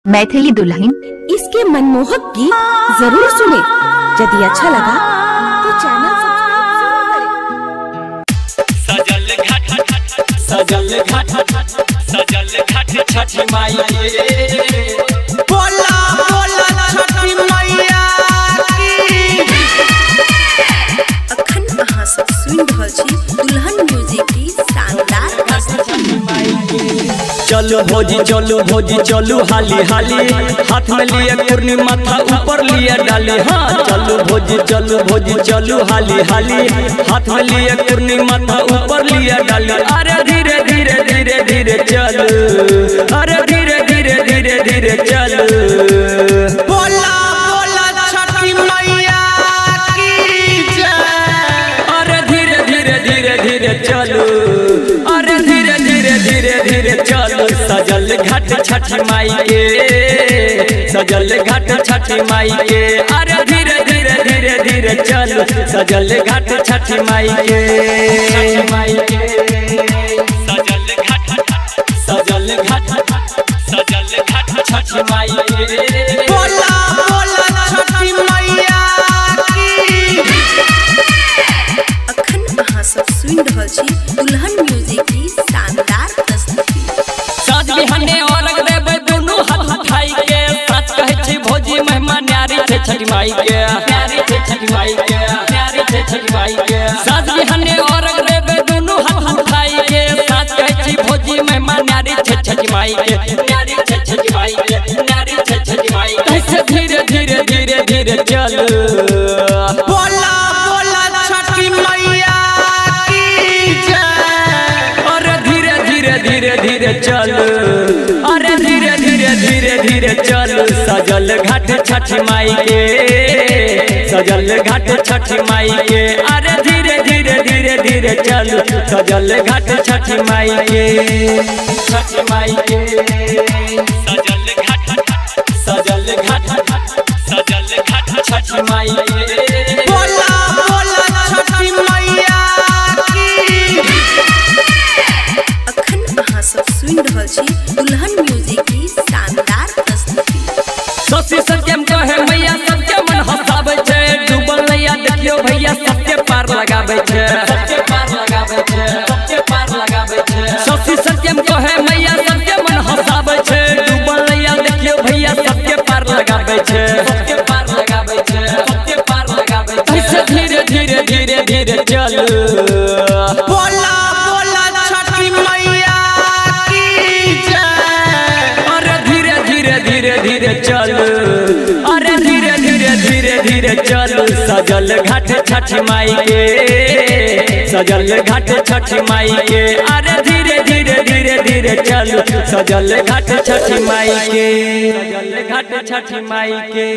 मैथिली दुल्हन इसके मनमोहक गीत जरूर सुने। यदि अच्छा लगा तो चैनल सजल घाट छठी माई बोला बोला छठी मैया की। अखन अहाँ सब सुनि रहल छी दुल्हन म्यूजिक की शानदार चलो भोजी चलो हाली हाली, हाथ में लिए पूर्णी माथा ऊपर लिए डाली। हाँ चलो भोजी चलो हाली हाली, हाथ में लिए पूर्णी माथा ऊपर लिए डाली। अरे धीरे धीरे धीरे धीरे चलो, अरे धीरे धीरे धीरे धीरे चलो। बोला बोला छठी मैया की जय। अरे धीरे धीरे धीरे धीरे चलो, अरे धीरे धीरे धीरे धीरे चलो। सजल घाट छठी माई के, सजल घाट छठी माई के। अरे धीरे धीरे धीरे धीरे चलो, सजल घाट छठी माई के, छठी माई के। सजल घाट छठी माई के। बोला बोला छठी मैया की। अखन अहाँ सब सुनि रहल छी दुल्हन म्यूजिक की शानदार प्रस्तुति। साज बिहाने औरग देबै दुनू हाथ उठाई के, सच कहै छी भौजी महिमा न्यारी छै छठी माई के, न्यारी छै छठी माई के, न्यारी छै छठी माई के। साज बिहाने औरग देबै दुनू हाथ उठाई के, सच कहै छी भौजी महिमा न्यारी छै छठी माई के, न्यारी छै छठी माई के, न्यारी छै छठी माई के। ऐसे धीरे धीरे धीरे धीरे चलो। बोला बोला छठी मैया की जय। अरे धीरे धीरे धीरे धीरे चलो, अरे धीरे धीरे धीरे धीरे चलो। सजल घाट छठी माई के, सजल घाट छठी माई के। अरे धीरे धीरे धीरे धीरे चलो, सजल घाट छठी माई के, छठी माई के। सजल घाट छठी माई के। बोला बोला छठी मैया की। अखन अहाँ सब सुनि रहल छी दुल्हन म्यूजिक की शानदार प्रस्तुति। ससी सत्यम कहे मैया सबके मन हंसाबै छै, डूबल नैया देखियो भैया सबके पार लगाबै छै, सबके पार लगाबै छै, सबके पार लगाबै छै। ससी सत्यम कहे मैया सबके मन हंसाबै छै, डूबल नैया देखियो भैया सबके पार लगाबै छै, सबके पार लगाबै छै, सबके पार लगाबै छै। ऐसे धीरे धीरे धीरे धीरे चलो। बोला बोला छठी मैया की जय। अरे धीरे धीरे धीरे धीरे चलो, अरे धीरे धीरे धीरे धीरे चलो। सजल घाट छठी माई के, सजल घाट छठी माई के। अरे धीरे धीरे धीरे धीरे चलो, सजल घाट छठी माई के, सजल घाट छठी माई के।